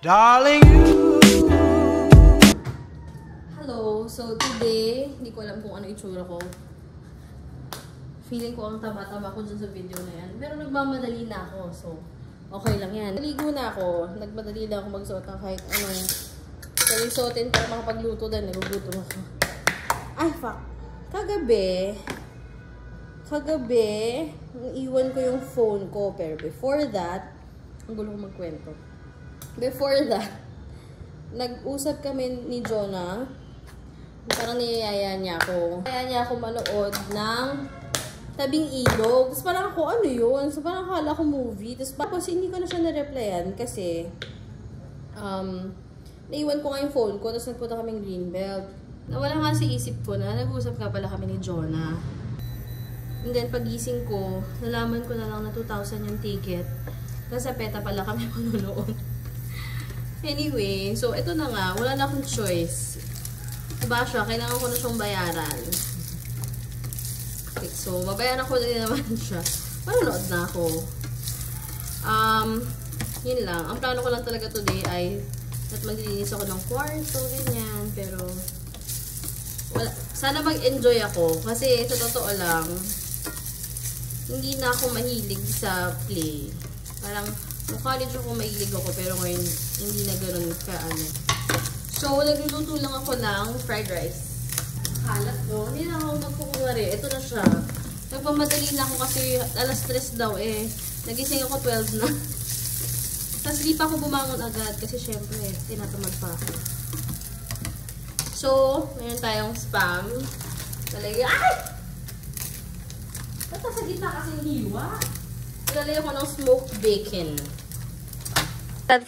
Darling, you. Hello, so today, hindi ko alam kung ano itsura ko. Feeling ko ang taba-taba ko dyan sa video na yan. Pero nagmamadali na ako, so okay lang yan. Naligo na ako, nagmadali lang ako magsuot ng kahit anong suotin para makapagluto dahil nagugutom ako. Ay, fuck. Kagabi, iwan ko yung phone ko. Pero before that, ang gulo ko magkwento. Before that, nag-usap kami ni Jonah. Parang niyayaya niya ako. Niyayaya niya ako manood ng Tabing Ilog. Tapos parang ako, ano yun? So parang akala ko movie. Tapos hindi ko na siya na-replyan kasi naiwan ko nga yung phone ko. Tapos nagpunta kaming Greenbelt. Nawala nga sa isip ko na nag-usap nga pala kami ni Jonah. And then pagising ko, nalaman ko na lang na 2,000 yung ticket. Kasi sa PETA pala kami manunood. Anyway, so ito na nga, wala na akong choice. Diba siya, kailangan ko na siyang bayaran. Okay, so, babayaran ko din naman siya. Manonood na ako. Yun lang. Ang plano ko lang talaga today ay at maglilinis ako ng kwarto, ganyan. Pero, wala, sana mag-enjoy ako. Kasi, sa totoo lang, hindi na ako mahilig sa play. Parang, no college ako, mahilig ako, pero ngayon, hindi na ganun ka-ano. So, nagluluto lang ako ng fried rice. Kalat ko. Hindi na ako magkukunwari. Ito na siya. Nagpamadali na ako kasi alas 3 daw eh. Nagising ako 12 na. Tapos di pa ako bumangon agad kasi syempre, tinatamad pa ako. So, meron tayong spam. Talagay. Ay! Basta sa gitna kasi hiwa. Ilalagay ako ng smoked bacon.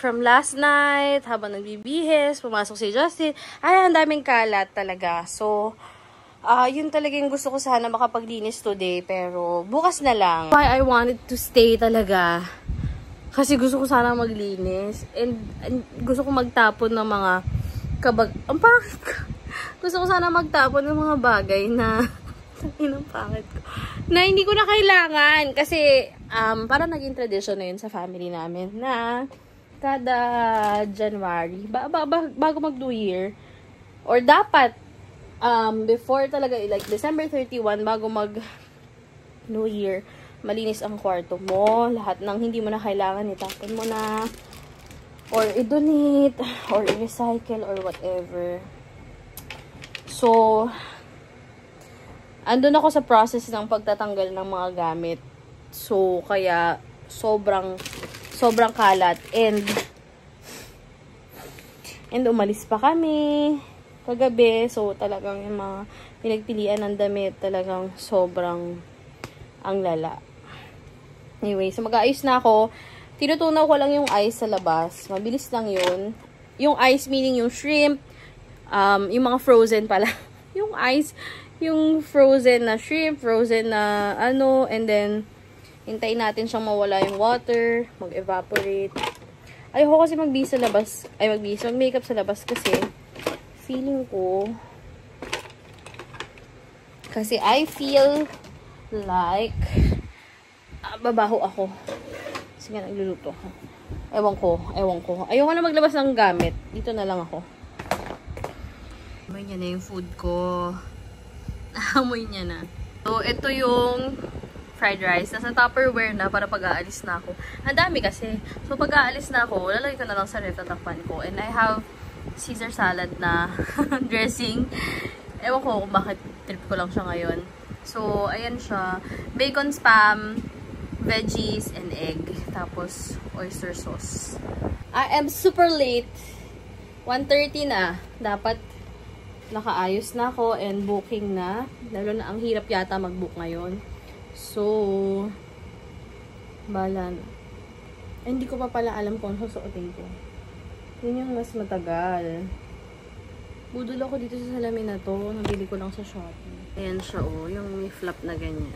From last night, habang nagbibihis, pumasok si Justin. Ay, ang daming kalat talaga. So, yun talaga yung gusto ko sana makapaglinis today. Pero, bukas na lang. Why I wanted to stay talaga. Kasi gusto ko sana maglinis. And gusto ko magtapon ng mga ang pangit ko. Gusto ko sana magtapon ng mga bagay na inang pangit ko. Na hindi ko na kailangan. Kasi, parang naging tradition na yun sa family namin na kada January, bago mag-New Year, or dapat, before talaga, like December 31, bago mag-New Year, malinis ang kwarto mo, lahat ng hindi mo na kailangan, itapon mo na, or i-donate, or i-recycle, or whatever. So, andun ako sa process ng pagtatanggal ng mga gamit. So, kaya, sobrang kalat and umalis pa kami kagabi, so talagang yung mga pinagpilian ng damit talagang sobrang ang lala. Anyway, so mag-aayos na ako. Tinutunaw ko lang yung ice sa labas, mabilis lang yun. Yung ice meaning yung shrimp, yung mga frozen pala yung ice, yung frozen na shrimp, frozen na ano, and then hintayin natin siyang mawala yung water, mag-evaporate. Ayoko kasi mag-makeup sa labas kasi feeling ko kasi I feel like babaho ako. Sige, nagluluto ako. Ewan ko. Ayoko na maglabas ng gamit. Dito na lang ako. Amoy niya na yung food ko. Amoy niya na. So, ito yung fried rice. Nasa Tupperware na para pag-aalis na ako. Ang dami kasi. So, pag-aalis na ako, lalagay ko na lang sa ref, tatakpan ko. And I have Caesar salad na dressing. Ewan ko kung bakit trip ko lang siya ngayon. So, ayan siya. Bacon spam, veggies, and egg. Tapos, oyster sauce. I am super late. 1:30 na. Dapat nakaayos na ako and booking na. Lalo na ang hirap yata mag-book ngayon. So, bahala na. Hindi ko pa pala alam kung susuotin ko. Yun yung mas matagal. Budol ako dito sa salamin na to. Nabili ko lang sa Shopee. Ayan siya oh. Yung may flap na ganyan.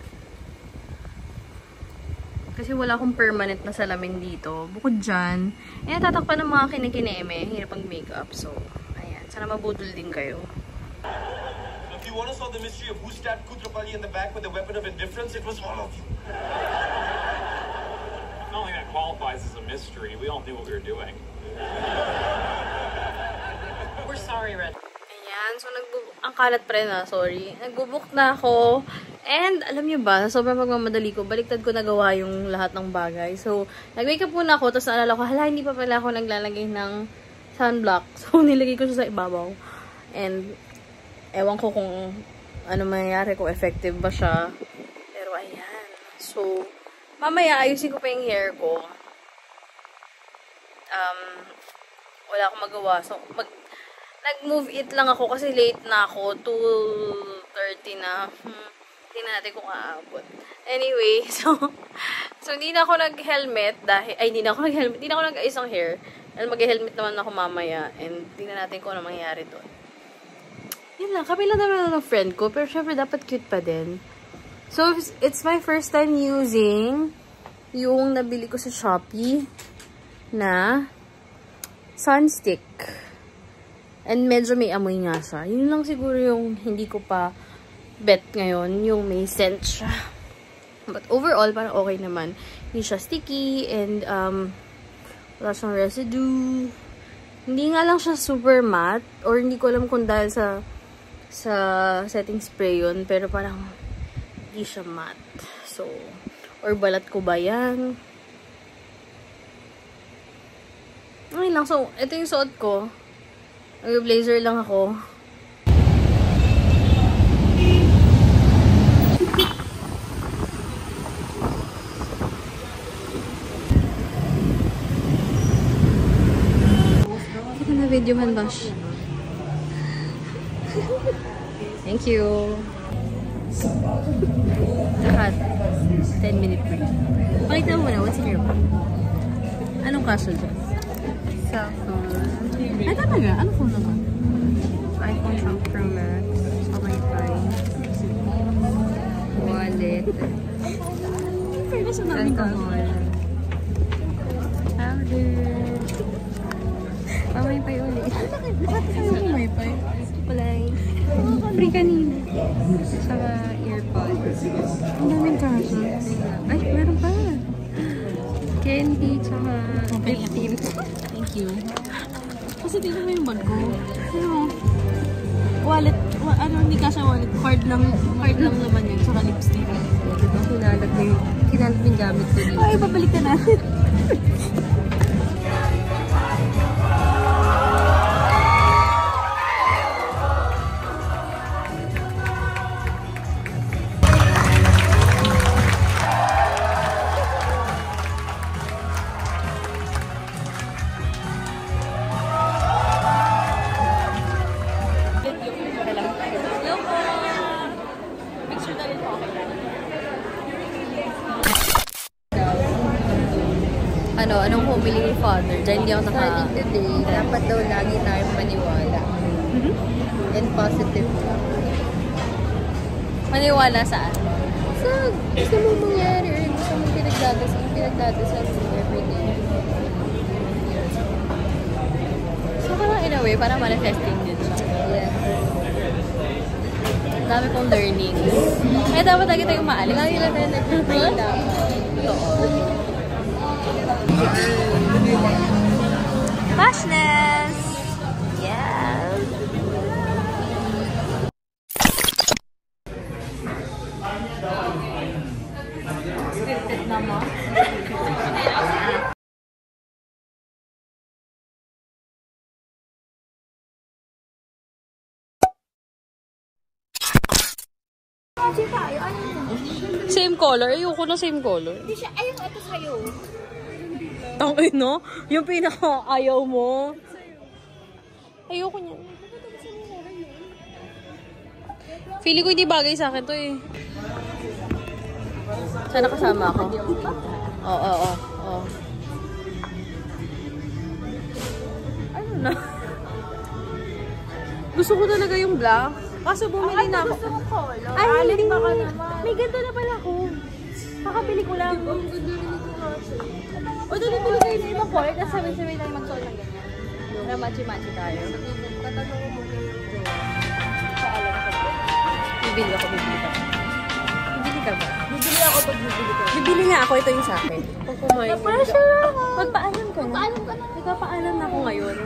Kasi wala akong permanent na salamin dito. Bukod dyan, tatakpan ng mga kinikineme. Hirap ang makeup. So, ayan. Sana mabudol din kayo. If you want to solve the mystery of who stabbed Kutrapali in the back with a weapon of indifference, it was all of you. don't think that qualifies as a mystery. We all knew what we were doing. We're sorry, Red. Ayan, so ang kalat pa rin sorry. Nagbubook na ako. And, alam niyo ba, sobrang magmamadali ko, baliktad ko nagawa yung lahat ng bagay. So, nag-makeup muna ako, tapos naalala ko, hala, hindi pa pala ako naglalagay ng sunblock. So, nilagay ko siya sa ibabaw. And, ewan ko kung ano mangyayari, kung effective ba siya. Pero, ayan. So, mamaya, ayusin ko pa yung hair ko. Wala akong magawa. So, nag-move it lang ako kasi late na ako. 2:30 na. Tingnan natin kung aabot. Anyway, so hindi na ako nag-helmet dahil, hindi na ako nag-ayos ng hair. Dahil mag-helmet naman ako mamaya. And tingnan natin kung ano mangyayari doon. Yun lang. Kami lang naman ng friend ko. Pero syempre, dapat cute pa din. So, it's my first time using yung nabili ko sa Shopee na sunstick. And medyo may amoy nga siya. Yun lang siguro yung hindi ko pa bet ngayon, yung may scent siya. But overall, parang okay naman. Hindi siya sticky and wala siyang residue. Hindi nga lang siya super matte or hindi ko alam kung dahil sa setting spray yun, pero parang hindi siya matte. So, or balat ko ba yan? Okay lang. So, ito yung suot ko. Nag-blazer lang ako. Ito na video man, Bash. Thank you. Lahat. 10-minute break. Pakita mo na, what's in your bag? Anong kaso dyan? Cellphone. Ay, talaga? Ano phone naman? iPhone 12 Pro Max. Okay, fine. Wallet. Pero nasa namin ka. Alcohol. Powder. Pamaypay ulit. Bakit kayo pumaypay? Kulay. Free kanina. Saka earpods. Ang daming kaso. Ay, meron pa. Candy, tsaka 15. Thank you. Kasi tingnan mo yung bag ko. Ano? Wallet. Hindi ka siya wallet. Card lang naman yun. Tsaka lipstick. Diba, kinalat mo yung gamit ko dito. Ay, babalik ka natin. Anong pumili ni Father? Dahil hindi ako Starting today, dapat daw lagi tayong maniwala. And positive lang. Maniwala saan? So, gusto mo mangyari or gusto mo pinagdadasal mo everyday. So, parang in a way, parang manifesting din siya. Yes. Dami kong learning. Kaya dapat lagi tayong maalis. Lagi lang tayo nag-pray lang. Fashness! Yes! Scripted naman. Same color? Ayoko na same color. Hindi siya, ayun, ito sa'yo. Okay, no? Yung pinaka-ayaw mo. Ayoko niyan. Feeling ko hindi bagay sa akin to eh. Sana kasama ako. Oo. Ano na? Gusto ko talaga yung black. Kaso bumili na ako. Gusto mo color? Ay, Alin hindi. baka naman. May ganito na pala ako. Kakabili ko lang. Ang ganda rin ito kasi. O, bili kayo ng ibang color. Tapos sabay-sabay tayo magsuot ng ganyan. Para matchy-matchy tayo. Tatanong mo muna yung Bibili ako. Bibili ka ba? Bibili Bibili nga ako. Ito yung sa akin. Kung kumain. Na-pressure ako. Magpaalam ka na. Magpaalam ka na. Nagpapaalam na ako ngayon.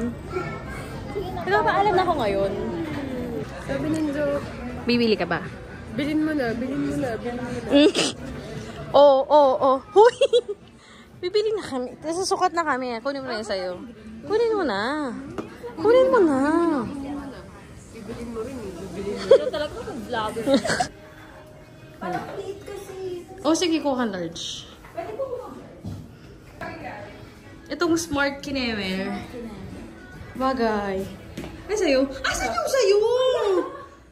Nagpapaalam na ako ngayon. Sabi ninyo, Bibili ka ba? bilhin mo na, bilhin mo na, bilhin mo na. Oo. Huy! Bibili na kami. Susukat na kami. Kunin mo na yun sa'yo. Kunin mo na. Kunin mo na. Bibilhin mo rin, bibilhin mo. Pero talaga ako vlogger. Oh, sige, kuha ka large. Itong smart kinemer. Bagay. Ay, sa'yo? Asan yung sa'yo?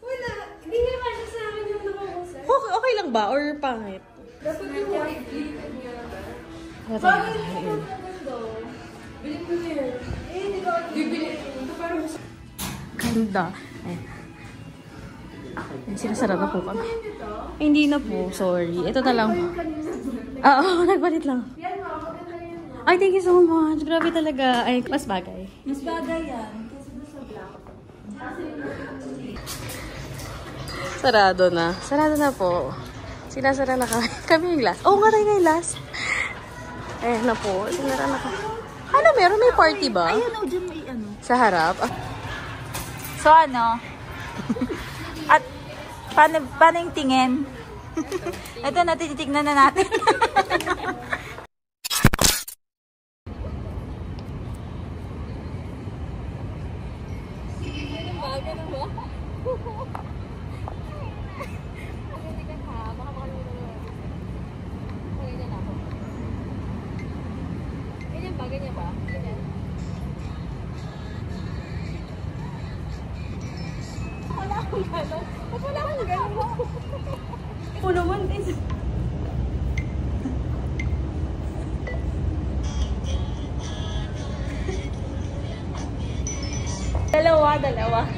Wala, hindi naman siya sa akin yung nakakusap. Okay lang ba? Or pangit? Dapat yung white liquid niya. Bakit? Bilhin mo na yan. Hindi ko bibili. Ito parang Ganda. Ayan. Sinasara na po kami. Ay, hindi na po. Sorry. Ito na lang. Oo, nagbalit lang. Ay, thank you so much. Grabe talaga. Ay, mas bagay. mas bagay yan. Kasi doon sa black. Sarado na. Sarado na po. Sinasara na kami. Kami yung last. Oo nga tayo na yung last. Ayan na po. Sinara na kami. Ano, meron? May party ba? Ayun, dyan may ano. Sa harap? Ah, So ano? At paano yung tingin? Ito na, tinitignan na natin. Dalawa.